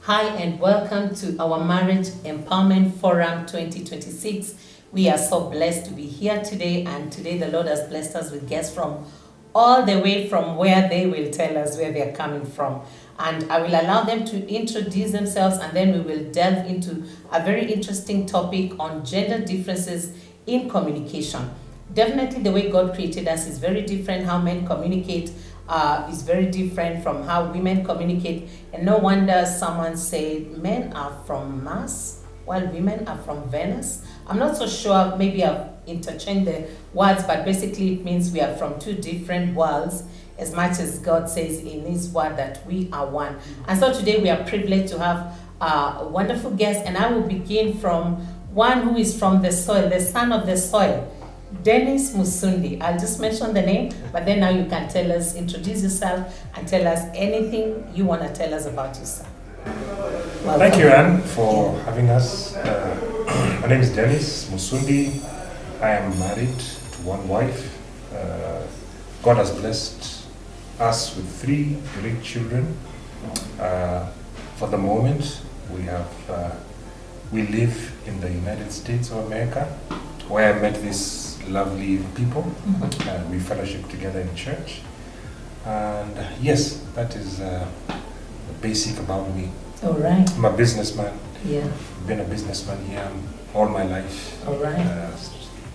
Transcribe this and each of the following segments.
Hi and welcome to our Marriage Empowerment Forum 2026. We are so blessed to be here today, and today the Lord has blessed us with guests from all the way from where they will tell us where they are coming from. And I will allow them to introduce themselves, and then we will delve into a very interesting topic on gender differences in communication. Definitely the way God created us is very different. How men communicate is very different from how women communicate. And no wonder someone said men are from Mars while women are from Venus. I'm not so sure, maybe I've interchanged the words, but basically it means we are from two different worlds, as much as God says in His word that we are one. And so today we are privileged to have a wonderful guest, and I will begin from one who is from the soil, the son of the soil, Dennis Musundi. I'll just mention the name, but then now you can tell us, introduce yourself, and tell us anything you want to tell us about yourself. Welcome. Thank you, Anne, for having us. My name is Dennis Musundi. I am married to one wife. God has blessed us with 3 great children. For the moment, we live in the United States of America, where I met these lovely people. We fellowship together in church. And yes, that is the basic about me. All right. I'm a businessman. Yeah. Been a businessman here all my life. All right.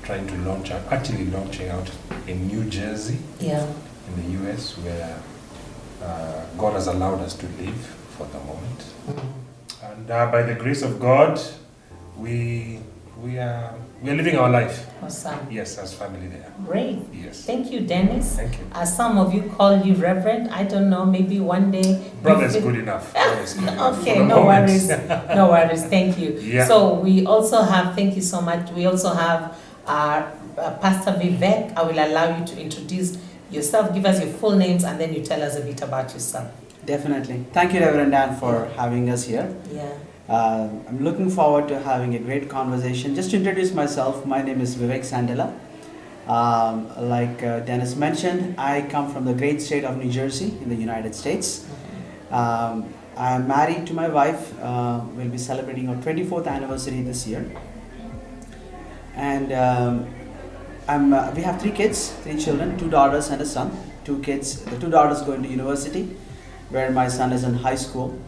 Trying to actually launching out in New Jersey, Yeah. in the US, where God has allowed us to live for the moment. And by the grace of God, we are living our life. Awesome. Yes, as family there. Great. Yes. Thank you, Dennis. Thank you. Some of you call you Reverend. I don't know, maybe one day. Brother is good enough. Brother is good enough. Okay, For the no moment. worries. No worries. Thank you. Yeah. So we also have, thank you so much. We also have Pastor Vivek. I will allow you to introduce yourself, give us your full names, and then you tell us a bit about yourself. Definitely. Thank you, Reverend Dan, for having us here. Yeah. I'm looking forward to having a great conversation. Just to introduce myself, my name is Vivek Sandela. Like Dennis mentioned, I come from the great state of New Jersey in the United States. I'm married to my wife. We'll be celebrating our 24th anniversary this year. And we have 3 kids, 3 children, 2 daughters and a son. 2 kids, the 2 daughters going to university, where my son is in high school.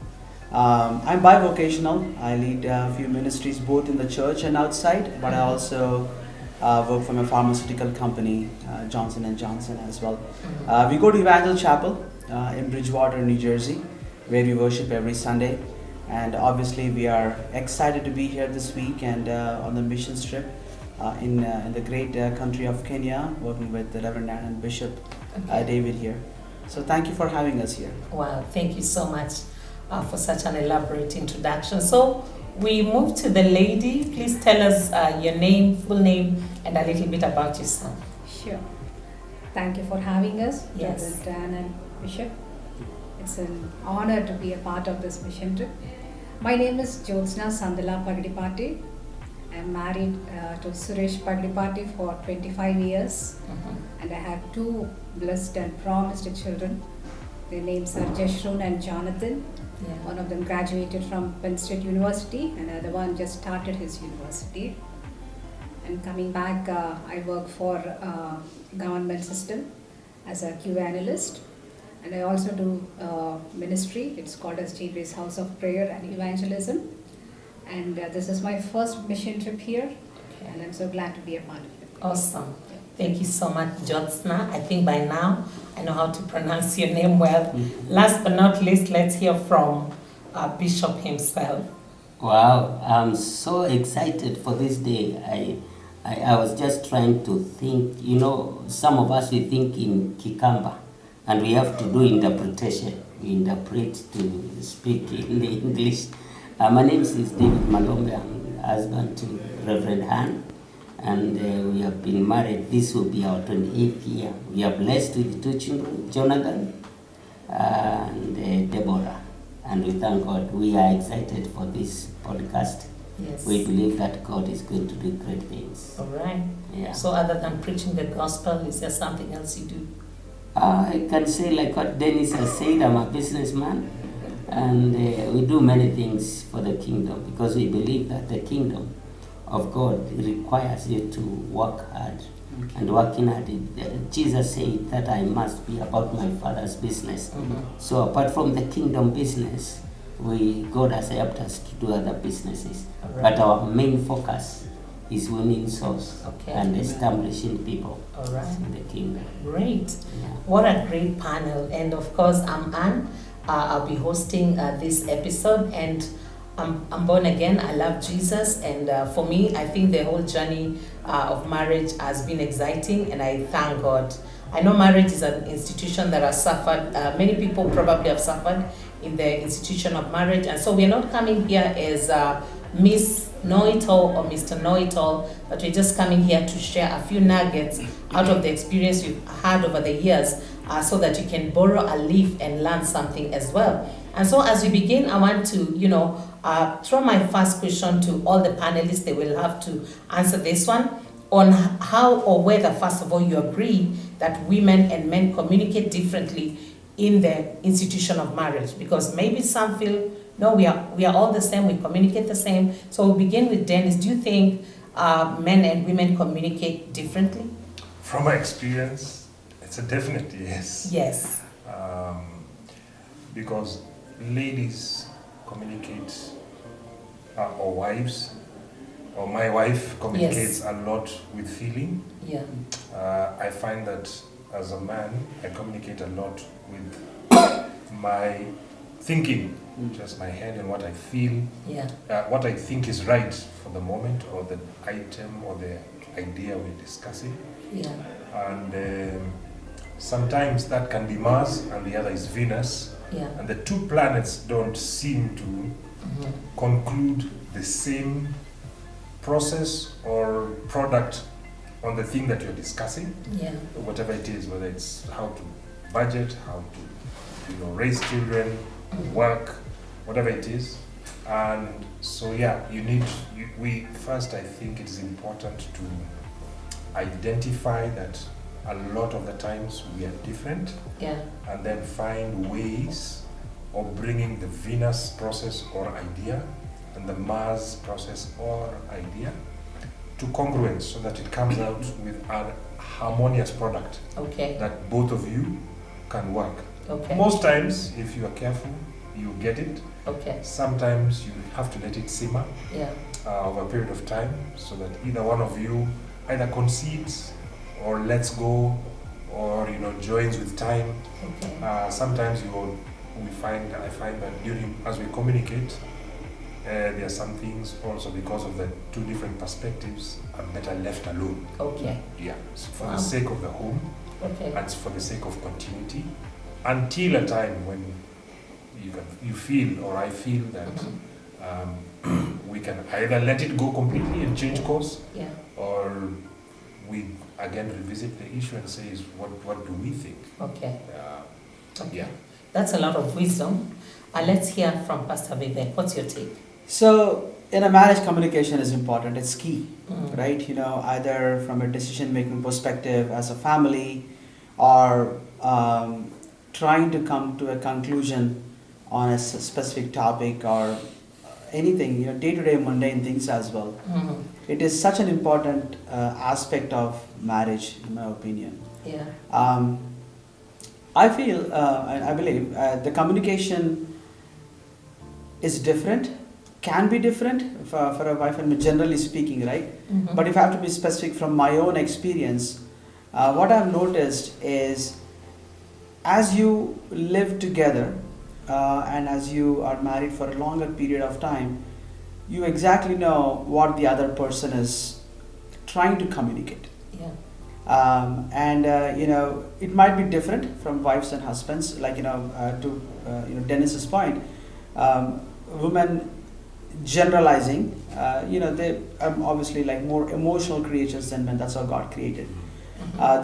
I'm bivocational. I lead a few ministries both in the church and outside, but I also work for a pharmaceutical company, Johnson & Johnson as well. We go to Evangel Chapel in Bridgewater, New Jersey, where we worship every Sunday. And obviously we are excited to be here this week and on the mission trip in the great country of Kenya, working with the Reverend Dan and Bishop David here. So thank you for having us here. Wow, thank you so much for such an elaborate introduction. So we move to the lady. Please tell us your name, full name, and a little bit about yourself. Sure. Thank you for having us, Yes. Reverend Dan and Bishop. It's an honor to be a part of this mission trip. My name is Jyotsna Sandala Pagdipati. I'm married to Suresh Pagdipati for 25 years, and I have 2 blessed and promised children. Their names are Jeshroon and Jonathan. Yeah. One of them graduated from Penn State University, and the other one just started his university. And coming back, I work for government system as a QA analyst, and I also do ministry. It's called as JB's House of Prayer and Evangelism. And this is my first mission trip here, and I'm so glad to be a part of it. Awesome. Thank you so much, Jyotsna. I think by now I know how to pronounce your name well. Last but not least, let's hear from Bishop himself. Wow, I'm so excited for this day. I was just trying to think, some of us we think in Kikamba and we have to do interpretation. We interpret to speak in the English. My name is David Malombe. I'm husband to Reverend Han, and we have been married. This will be our 28th year. We are blessed with 2 children, Jonathan and Deborah. And we thank God. We are excited for this podcast. Yes. We believe that God is going to do great things. All right. Yeah. So other than preaching the gospel, is there something else you do? I can say like what Dennis has said, I'm a businessman. And we do many things for the kingdom because we believe that the kingdom of God requires you to work hard. And working hard, Jesus said that I must be about my Father's business. So apart from the kingdom business, God has helped us to do other businesses. Right. But our main focus is winning souls Okay. and establishing people All right. in the kingdom. Great. Yeah. What a great panel. And of course, I'm Anne. I'll be hosting this episode, and I'm born again. I love Jesus, and for me, I think the whole journey of marriage has been exciting, and I thank God. I know marriage is an institution that has suffered. Many people probably have suffered in the institution of marriage, and so we're not coming here as Miss Know-it-all or Mr. Know-it-all, but we're just coming here to share a few nuggets out of the experience we've had over the years, so that you can borrow a leaf and learn something as well. And so as we begin, I want to, throw my first question to all the panelists. They will have to answer this one on how or whether, first of all, you agree that women and men communicate differently in the institution of marriage, because maybe some feel, no, we are all the same, we communicate the same. So we'll begin with Dennis. Do you think men and women communicate differently? From my experience, it's a definite yes. Yes. Because ladies communicate, or wives, or my wife communicates a lot with feeling. Yeah. I find that as a man, I communicate a lot with my thinking, just my head and what I feel, Yeah. what I think is right for the moment, or the item, or the idea we're discussing. Yeah. And sometimes that can be Mars and the other is Venus, Yeah. and the two planets don't seem to conclude the same process or product on the thing that you're discussing, Yeah. whatever it is, whether it's how to budget, how to raise children, work, whatever it is. And so we first, I think it is important to identify that a lot of the times we are different, Yeah. and then find ways of bringing the Venus process or idea and the Mars process or idea to congruence, so that it comes out with a harmonious product Okay. that both of you can work. Okay. Most times, if you are careful, you get it. Okay. Sometimes you have to let it simmer Yeah. over a period of time, so that either one of you either concedes or lets go, or joins with time. Okay. Sometimes I find that as we communicate, there are some things also, because of the two different perspectives, are better left alone. Okay. Yeah, so for Wow. the sake of the home Okay. and for the sake of continuity, until a time when you feel, or I feel that we can either let it go completely and change course, Yeah. or we again revisit the issue and say, what do we think? Okay. Okay. Yeah. That's a lot of wisdom. Let's hear from Pastor Vivek. What's your take? So, in a marriage, communication is important. It's key, Mm. right? Either from a decision-making perspective as a family, or trying to come to a conclusion on a specific topic, or anything, day-to-day mundane things as well. Mm. It is such an important aspect of marriage, in my opinion. Yeah. I feel, and I believe, the communication is different, can be different for a wife, and generally speaking, right? Mhm. But if I have to be specific from my own experience, what I've noticed is, as you live together, and as you are married for a longer period of time, you exactly know what the other person is trying to communicate. Yeah. It might be different from wives and husbands. Like to Dennis's point, women generalizing, they are obviously like more emotional creatures than men. That's how God created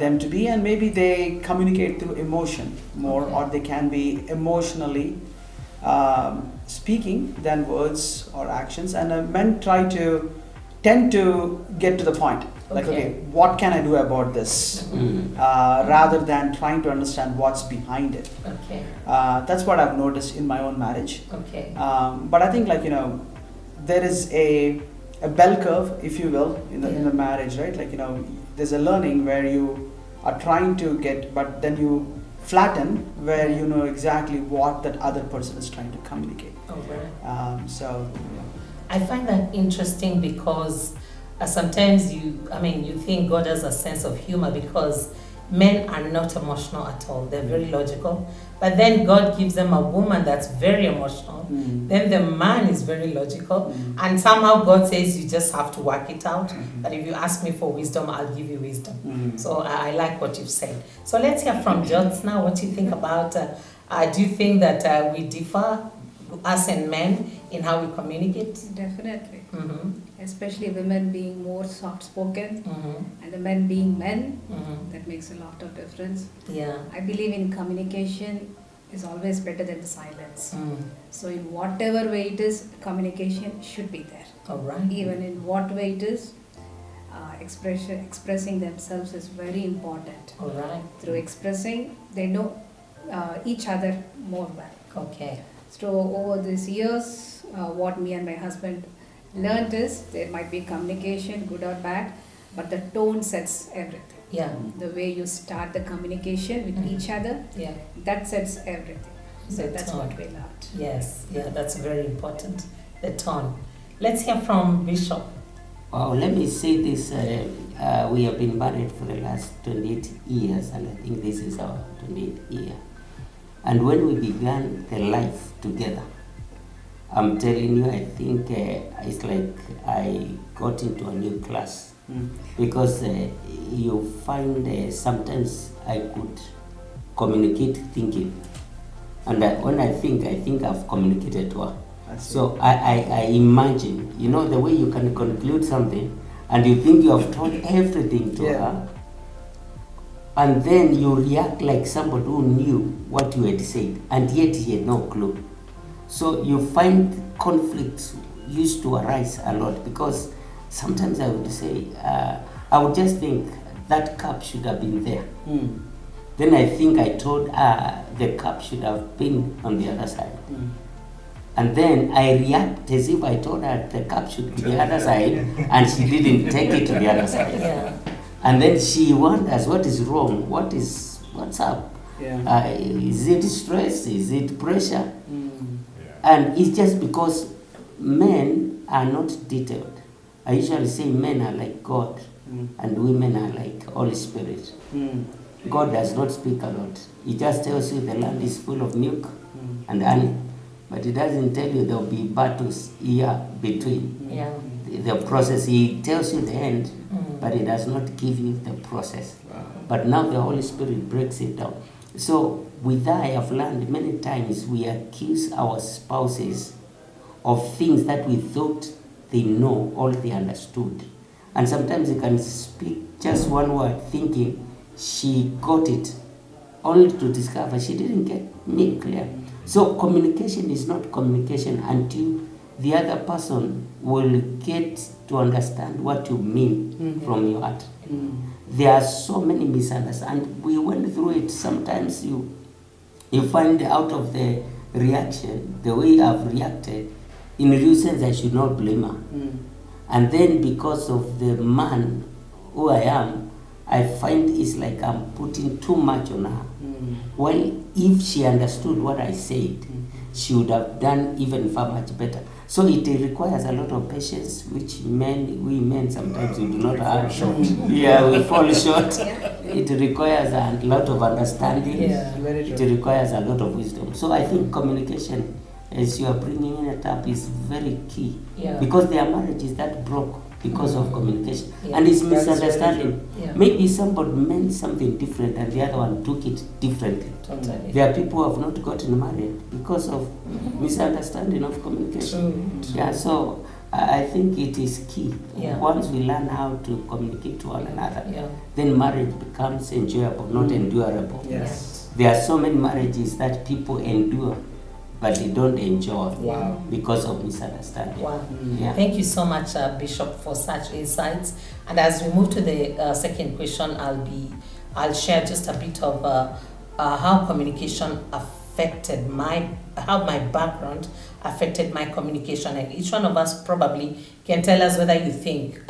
them to be, and maybe they communicate through emotion more, Okay. or they can be emotionally speaking than words or actions. And men try to tend to get to the point. Like, Okay. okay, what can I do about this? Rather than trying to understand what's behind it. Okay. That's what I've noticed in my own marriage. Okay. But I think, like, there is a bell curve, if you will, in the marriage, right? Like, there's a learning where you are trying to get, but then you flatten where you know exactly what that other person is trying to communicate. All right. So, I find that interesting because sometimes you think God has a sense of humor because men are not emotional at all. They're very logical. But then God gives them a woman that's very emotional. Then the man is very logical. And somehow God says you just have to work it out. But if you ask me for wisdom, I'll give you wisdom. So I like what you've said. So let's hear from Jots now what you think about, do you think that we differ, us and men, in how we communicate? Definitely. Mm-hmm. Especially women being more soft-spoken Mm-hmm. and the men being men. Mm-hmm. That makes a lot of difference. Yeah. I believe in communication is always better than the silence. Mm. So in whatever way it is, communication should be there. All right. Even in what way it is, expressing themselves is very important. All right. Through expressing, they know each other more well. Okay. So over these years, what me and my husband learned is there might be communication, good or bad, but the tone sets everything. Yeah. The way you start the communication with each other, Yeah. that sets everything. So The that's tone. what we learned. Yes. Yeah. That's very important. The tone. Let's hear from Bishop. Well, let me say this. We have been married for the last 28 years, and I think this is our 28th year. And when we began the life together, I'm telling you, I think it's like I got into a new class. Because you find sometimes I could communicate thinking. And when I think I've communicated to her. So I imagine, the way you can conclude something and you think you have told everything to her, and then you react like somebody who knew what you had said, and yet he had no clue. So you find conflicts used to arise a lot, because sometimes I would say, I would just think that cup should have been there. Then I think I told her the cup should have been on the other side. And then I react as if I told her the cup should be the other side, and she didn't take it to the other side. Yeah. And then she wonders what is wrong, what's up? Is it stress? Is it pressure? And it's just because men are not detailed. I usually say men are like God, and women are like Holy Spirit. God does not speak a lot. He just tells you the land is full of milk and honey, but he doesn't tell you there will be battles here between. Yeah. The process, he tells you the end, but he does not give you the process. But now the Holy Spirit breaks it down. So with that, I have learned many times we accuse our spouses of things that we thought they know, all they understood. And sometimes you can speak just one word thinking she got it, only to discover she didn't get me clear. So communication is not communication until the other person will get to understand what you mean from your heart. There are so many misunderstandings. We went through it. Sometimes you find out of the reaction, the way I've reacted, in real sense I should not blame her. And then because of the man who I am, I find it's like I'm putting too much on her. Well, if she understood what I said, she would have done even far much better. So it requires a lot of patience, which we men sometimes we do not have. Yeah, we fall short. It requires a lot of understanding. It requires a lot of wisdom. So I think communication, as you are bringing in it up, is very key. Because there are marriages that broke because of communication. And it's misunderstanding. Maybe somebody meant something different and the other one took it differently. Totally. There are people who have not gotten married because of misunderstanding of communication. True. So I think it is key. Yeah. Once we learn how to communicate to one another, then marriage becomes enjoyable, not endurable. Yes. There are so many marriages that people endure but they don't enjoy Wow. because of misunderstanding. Wow. Yeah. Thank you so much, Bishop, for such insights. And as we move to the second question, I'll share just a bit of how communication affected how my background affected my communication. And each one of us probably can tell us whether you think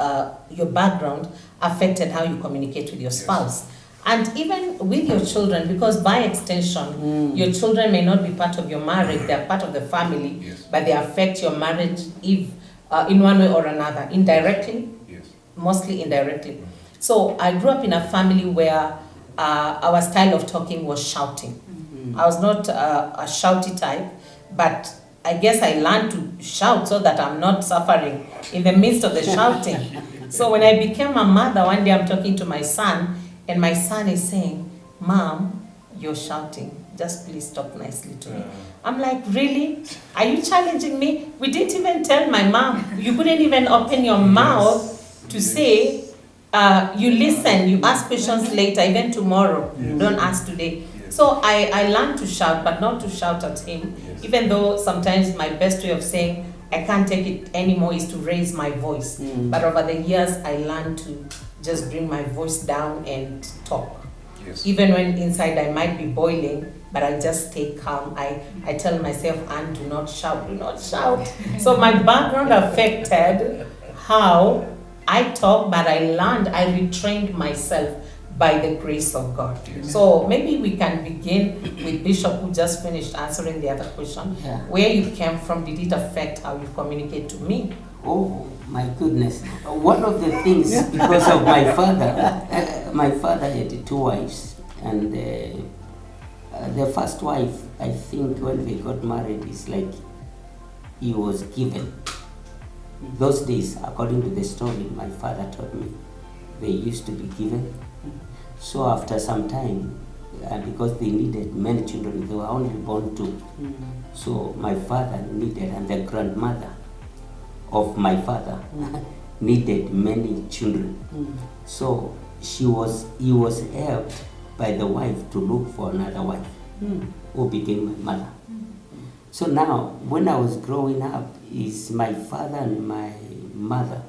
your background affected how you communicate with your spouse. And even with your children, because by extension, your children may not be part of your marriage, they're part of the family, but they affect your marriage if, in one way or another, indirectly, mostly indirectly. So I grew up in a family where our style of talking was shouting. I was not a shouty type, but I guess I learned to shout so that I'm not suffering in the midst of the shouting. So when I became a mother, one day I'm talking to my son, and my son is saying, "Mom, you're shouting. Just please talk nicely to me." I'm like, "Really? Are you challenging me? We didn't even tell my mom. You couldn't even open your mouth to say, you listen, you ask questions later, even tomorrow. Don't ask today." So I learned to shout, but not to shout at him, even though sometimes my best way of saying, "I can't take it anymore," is to raise my voice. But over the years, I learned to just bring my voice down and talk. Even when inside I might be boiling, but I just stay calm. I tell myself, "Anne, do not shout, do not shout." So my background affected how I talk, but I retrained myself by the grace of God. So maybe we can begin with Bishop, who just finished answering the other question. Where you came from, did it affect how you communicate to me? Oh my goodness. One of the things, because of my father had two wives, and the first wife, I think when they got married, is like he was given. Those days, according to the story my father told me, they used to be given. So after some time, because they needed many children, they were only born two. So my father needed, and the grandmother of my father needed many children. So he was helped by the wife to look for another wife who became my mother. So now, when I was growing up, is my father and my mother,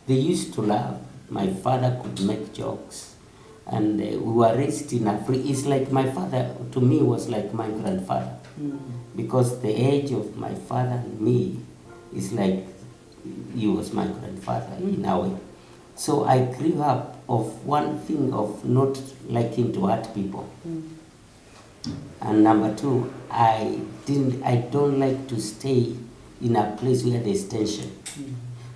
they used to laugh. My father could make jokes, and we were raised in a free. It's like my father to me was like my grandfather, because the age of my father and me is like he was my grandfather in a way. So I grew up of one thing of not liking to hurt people, and number two, I don't like to stay in a place where there's tension.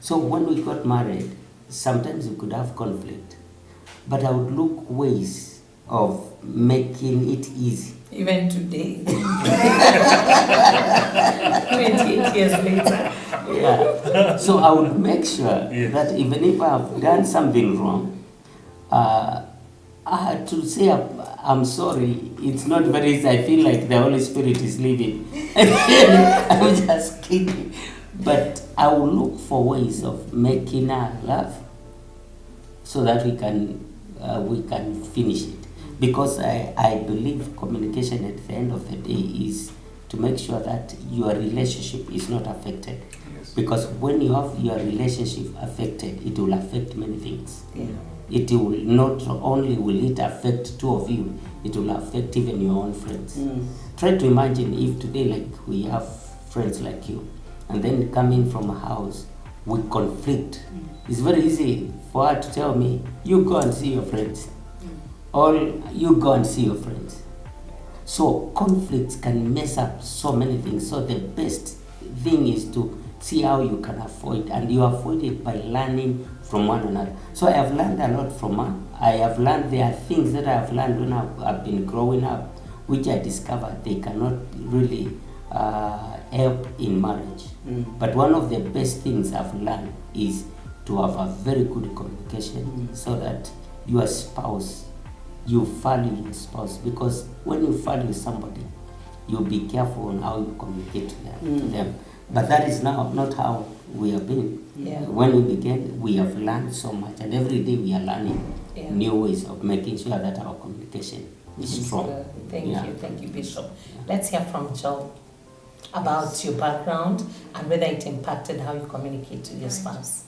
So when we got married, sometimes we could have conflict, but I would look ways of making it easy. Even today, 28 years later. Yeah. So I would make sure that even if I've done something wrong, to say I'm sorry, it's not very easy. I feel like the Holy Spirit is leaving. I'm just kidding. But I will look for ways of making her laugh so that we can finish it. Because I believe communication at the end of the day is to make sure that your relationship is not affected. Because when you have your relationship affected, it will affect many things. It will not only will it affect two of you, it will affect even your own friends. Try to imagine if today, like, we have friends like you, and then coming from a house with conflict. It's very easy for her to tell me, "You go and see your friends," or "You go and see your friends." So conflicts can mess up so many things. So the best thing is to see how you can avoid, and you avoid it by learning from one another. So I have learned a lot from her. I have learned, there are things that I have learned when I've been growing up, which I discovered they cannot really help in marriage. But one of the best things I've learned is to have a very good communication, so that your spouse, you value your spouse, because when you value somebody, you be careful on how you communicate to them. But that is now not how we have been. When we began, we have learned so much, and every day we are learning new ways of making sure that our communication is strong. Thank you, Bishop. Let's hear from Joe. about your background and whether it impacted how you communicate to your spouse.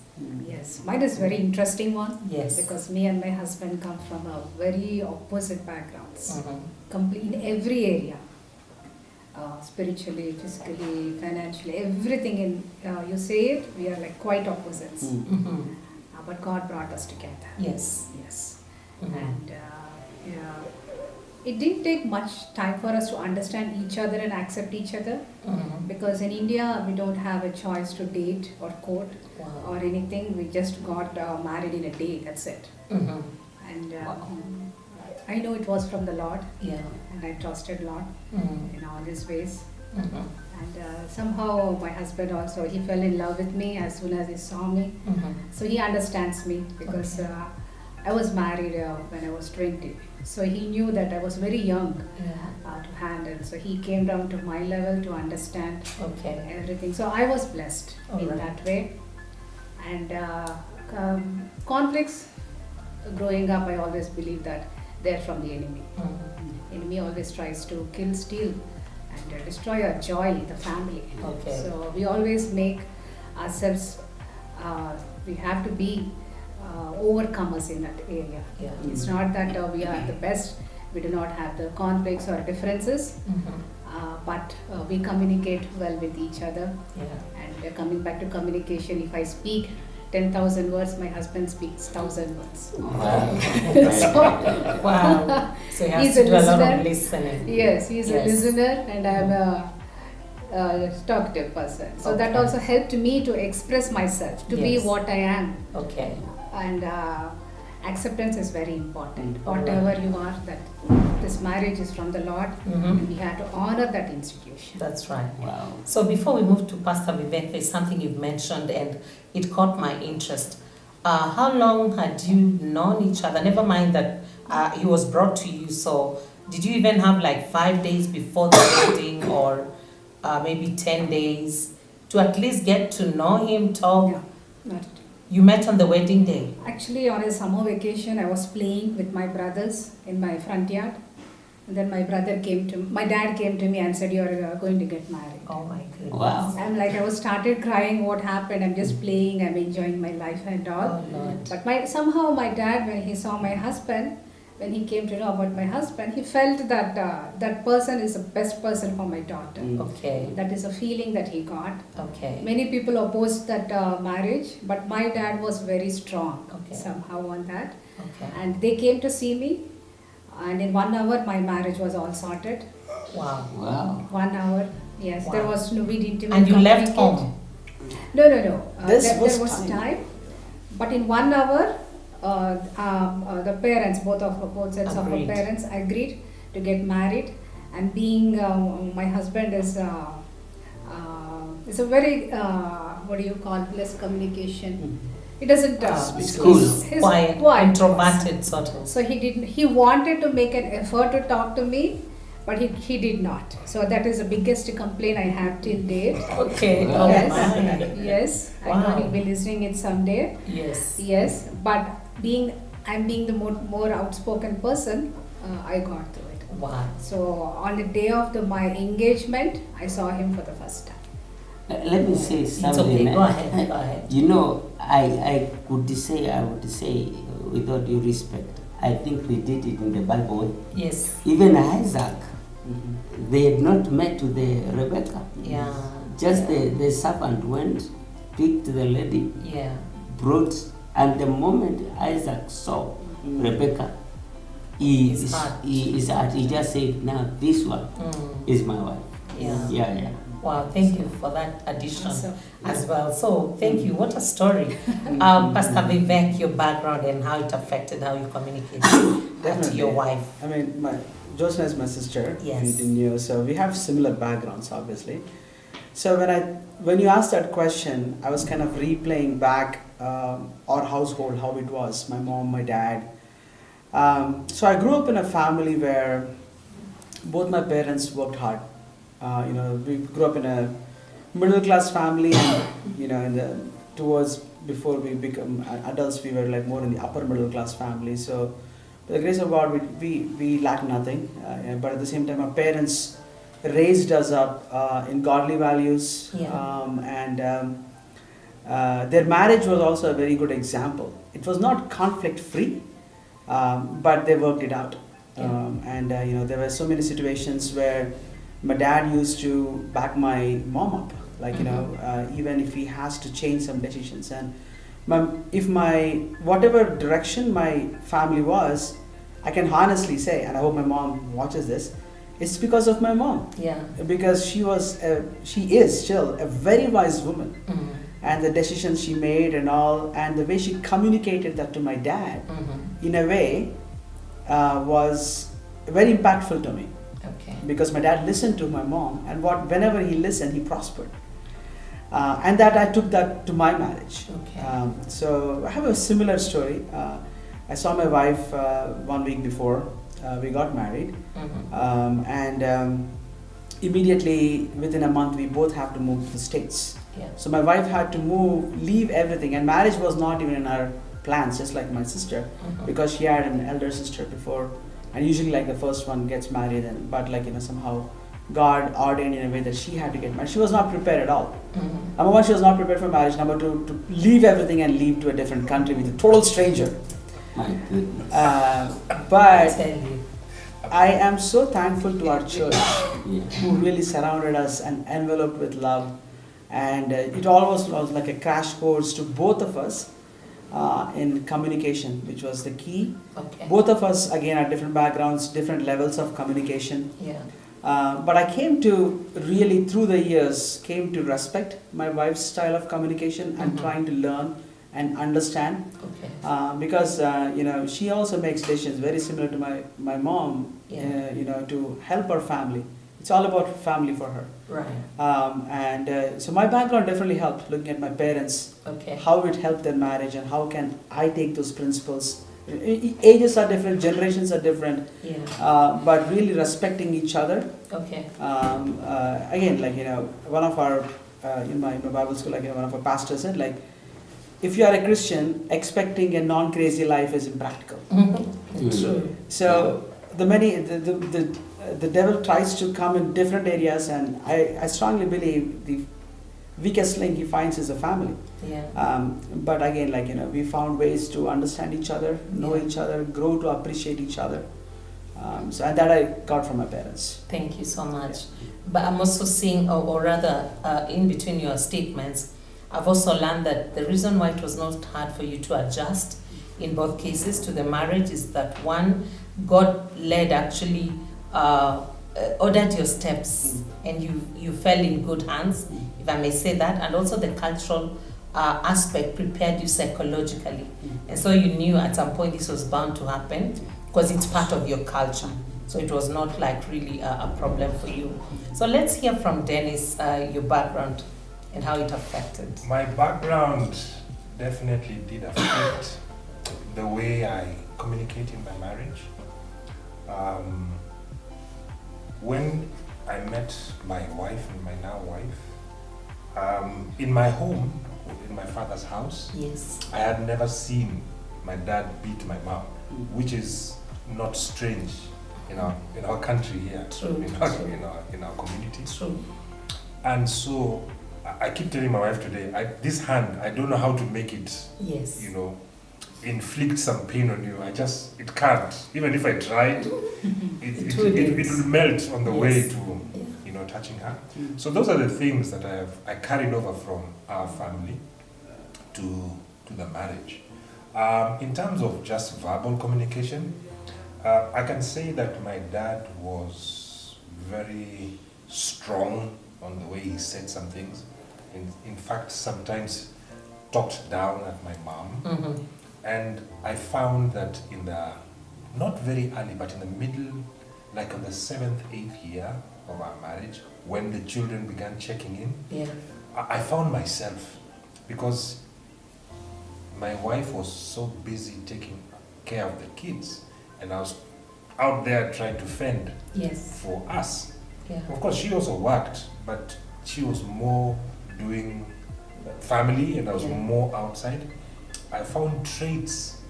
Yes, mine is very interesting one. Yes. Because me and my husband come from a very opposite backgrounds. Mhm. Complete in every area. Spiritually, physically, financially, everything in, you say it, we are like quite opposites. Mhm. But God brought us together. Yes. Yes. Mhm. And it didn't take much time for us to understand each other and accept each other. Mhm. Because in India, we don't have a choice to date or court Wow. or anything. We just got married in a day, that's it. Mhm. And Wow. I know it was from the Lord, Yeah. and I trusted Lord Mhm. in all His ways. Mhm. And somehow my husband also, he fell in love with me as soon as he saw me. Mhm. So he understands me because I was married when I was 20. So he knew that I was very young Yeah. to handle. So he came down to my level to understand Okay. everything. So I was blessed in Alright. that way. And conflicts, growing up, I always believe that they're from the enemy. Mhm. Enemy always tries to kill, steal, and destroy our joy, the family. Okay. So we always make ourselves, we have to be overcomers in that area. Yeah. It's not that we are the best, we do not have the conflicts or differences, Mhm. but we communicate well with each other. Yeah. And coming back to communication, if I speak 10,000 words, my husband speaks 1,000 words. Wow. Wow. So he has He's to a do a lot listener. of listening. Yes, he's Yes. a listener, and I'm a talkative person. So that Okay. also helped me to express myself, to be Yes. what I am. Okay. And acceptance is very important. Alright. Whatever you are, that this marriage is from the Lord, Mhm. and we have to honor that institution. That's right. Wow. So before we move to Pastor Vivek, there's something you've mentioned and it caught my interest. How long had you known each other? Never mind that he was brought to you. So did you even have like 5 days before the wedding or maybe 10 days to at least get to know him, talk? No, not at all. You met on the wedding day? Actually, on a summer vacation, I was playing with my brothers in my front yard. And then my dad came to me and said, "You're going to get married." Oh my goodness. Wow. I'm like, I was started crying, what happened? I'm just playing, I'm enjoying my life and all. Oh Lord. But somehow my dad, when he saw my husband, when he came to know about my husband, he felt that that person is the best person for my daughter. Okay. That is a feeling that he got. Okay. Many people opposed that marriage, but my dad was very strong Okay. somehow on that. Okay. And they came to see me, and in 1 hour my marriage was all sorted. Wow. Wow. 1 hour, yes. Wow. There was no, we didn't even And you left communicate. home? No. There was there was time. time. But in 1 hour, the parents, both sets of Agreed. our parents agreed to get married. And being my husband is a very what do you call, less communication. He doesn't He's cool. he's Quiet, quiet. introverted sort of. So he didn't. He wanted to make an effort to talk to me, but he did not. So that is the biggest complaint I have till date. Okay. Wow. Oh Yes. my. Yes, I know Wow. he'll be listening it someday. Yes. Yes, but I'm being the more outspoken person, I got through it. Wow. So on the day of my engagement, I saw him for the first time. Let me say It's something. okay. Go ahead. Go ahead. You know, I would say, with all due respect, I think we did it in the Bible. Yes. Even Isaac, they had not met with the Rebecca. Yeah. Just the servant went, picked the lady, Yeah. brought, and the moment Isaac saw Rebecca, he just said, "Now this one is my wife." Yeah. Yeah. Wow, thank you for that addition So, as well. So, thank you. What a story. Pastor Vivek, your background and how it affected how you communicate to your wife. I mean, Josna is my sister. Yes. If you didn't know, so we have similar backgrounds, obviously. So when you asked that question, I was kind of replaying back our household, how it was, my mom, my dad. So I grew up in a family where both my parents worked hard. We grew up in a middle class family, and towards before we become adults, we were like more in the upper middle class family. So, by the grace of God, we lack nothing. But at the same time, our parents raised us up in godly values, Yeah. their marriage was also a very good example. It was not conflict free, but they worked it out. Yeah. There were so many situations where my dad used to back my mom up, like even if he has to change some decisions. And if my whatever direction my family was, I can honestly say, and I hope my mom watches this, it's because of my mom. Yeah. Because she is still a very wise woman, and the decisions she made and all, and the way she communicated that to my dad, in a way, was very impactful to me. Okay. Because my dad listened to my mom, and whenever he listened, he prospered. And that I took that to my marriage. Okay. So I have a similar story. I saw my wife 1 week before we got married, immediately within a month we both have to move to the States. Yeah. So my wife had to leave everything, and marriage was not even in our plans, just like my sister, because she had an elder sister before, and usually like the first one gets married, but somehow God ordained in a way that she had to get married. She was not prepared at all. Number one, she was not prepared for marriage. Number two, to leave everything and leave to a different country with a total stranger. My goodness. But Tell you. I am so thankful to our church Yeah. who really surrounded us and enveloped with love. And it almost was like a crash course to both of us in communication, which was the key. Okay. Both of us, again, are different backgrounds, different levels of communication. Yeah. But I came to really, through the years, came to respect my wife's style of communication and trying to learn and understand. Okay. Because she also makes decisions very similar to my mom. Yeah. To help her family. It's all about family for her. Right. So my background definitely helped. Looking at my parents, Okay. how it helped their marriage, and how can I take those principles. Ages are different, generations are different, Yeah. but really respecting each other. Okay. Again, one of our in my Bible school, one of our pastors said, if you are a Christian, expecting a non-crazy life is impractical. True. So the devil tries to come in different areas, and I strongly believe the weakest link he finds is a family. Yeah. But again, we found ways to understand each other, know Yeah. each other, grow to appreciate each other. And that I got from my parents. Thank you so much. But I'm also seeing, or rather, in between your statements, I've also learned that the reason why it was not hard for you to adjust in both cases to the marriage is that one, God led actually ordered your steps, and you fell in good hands, if I may say that, and also the cultural aspect prepared you psychologically, and so you knew at some point this was bound to happen because it's part of your culture. So it was not really a problem for you. So let's hear from Dennis, your background and how it affected. My background definitely did affect the way I communicate in my marriage. When I met my wife and my now wife, in my home, in my father's house, Yes. I had never seen my dad beat my mom, which is not strange in our country here, True. in our community. True. And so I keep telling my wife today, this hand, I don't know how to make it, Yes. inflict some pain on you. It can't. Even if I tried, it will melt on the way Yes. to, touching her. So those are the things that I carried over from our family to the marriage. In terms of just verbal communication, I can say that my dad was very strong on the way he said some things. In fact, sometimes talked down at my mom. And I found that in the, not very early, but in the middle, like on the 7th, 8th year of our marriage, when the children began checking in, Yeah. I found myself, because my wife was so busy taking care of the kids, and I was out there trying to fend Yes. for us. Yeah. Of course, she also worked, but she was more doing family, and I was Yeah. more outside. I found traits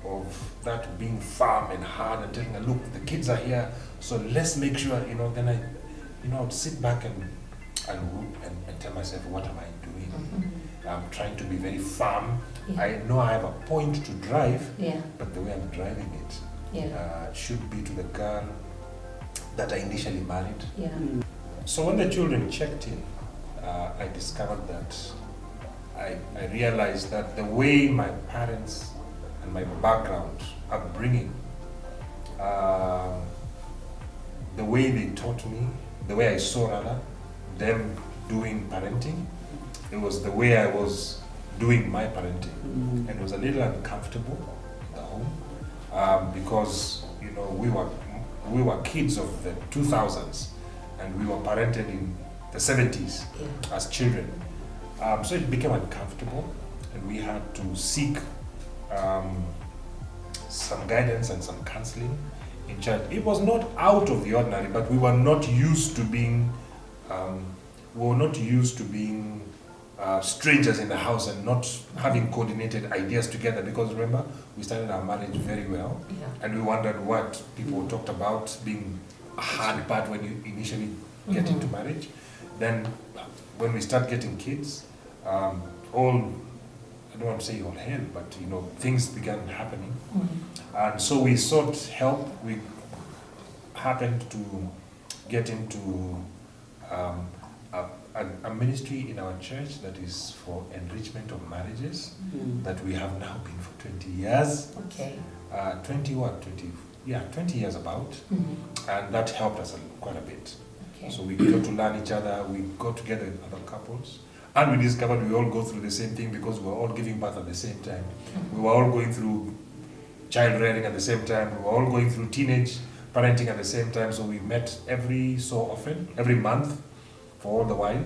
of that being firm and hard and telling her, look, the kids are here, so let's make sure, then I would sit back and tell myself, what am I doing? I'm trying to be very firm. Yeah. I know I have a point to drive, Yeah. but the way I'm driving it Yeah. should be to the girl that I initially married. Yeah. So when the children checked in, I discovered that I realized that the way my parents and my background, upbringing, the way they taught me, the way I saw rather, them doing parenting, it was the way I was doing my parenting. And it was a little uncomfortable in the home because we were kids of the 2000s and we were parented in the 70s as children. So it became uncomfortable and we had to seek some guidance and some counseling in church. It was not out of the ordinary, but we were not used to being strangers in the house and not having coordinated ideas together, because remember, we started our marriage very well and we wondered what people talked about being a hard part when you initially get into marriage. Then when we start getting kids, I don't want to say all hell, but things began happening. And so we sought help. We happened to get into a ministry in our church that is for enrichment of marriages that we have now been for 20 years. Okay. 20 years about. And that helped us quite a bit. Okay. So we got to learn each other, we got together with other couples, and we discovered we all go through the same thing because we were all giving birth at the same time. We were all going through child rearing at the same time. We were all going through teenage parenting at the same time. So we met every so often, every month for all the while,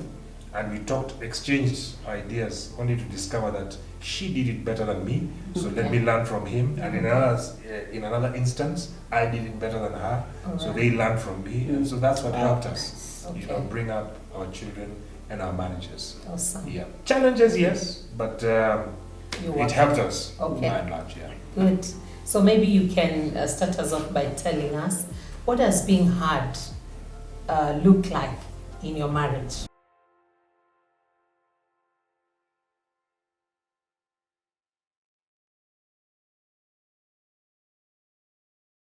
and we talked, exchanged ideas, only to discover that she did it better than me. So let me learn from him. And in another instance, I did it better than her. So they learned from me, and so that's what helped us, bring up our children and our marriages. Awesome. Yeah, challenges, yes, but it helped us by and large. Yeah. Good. So maybe you can start us off by telling us, what does being hard look like in your marriage?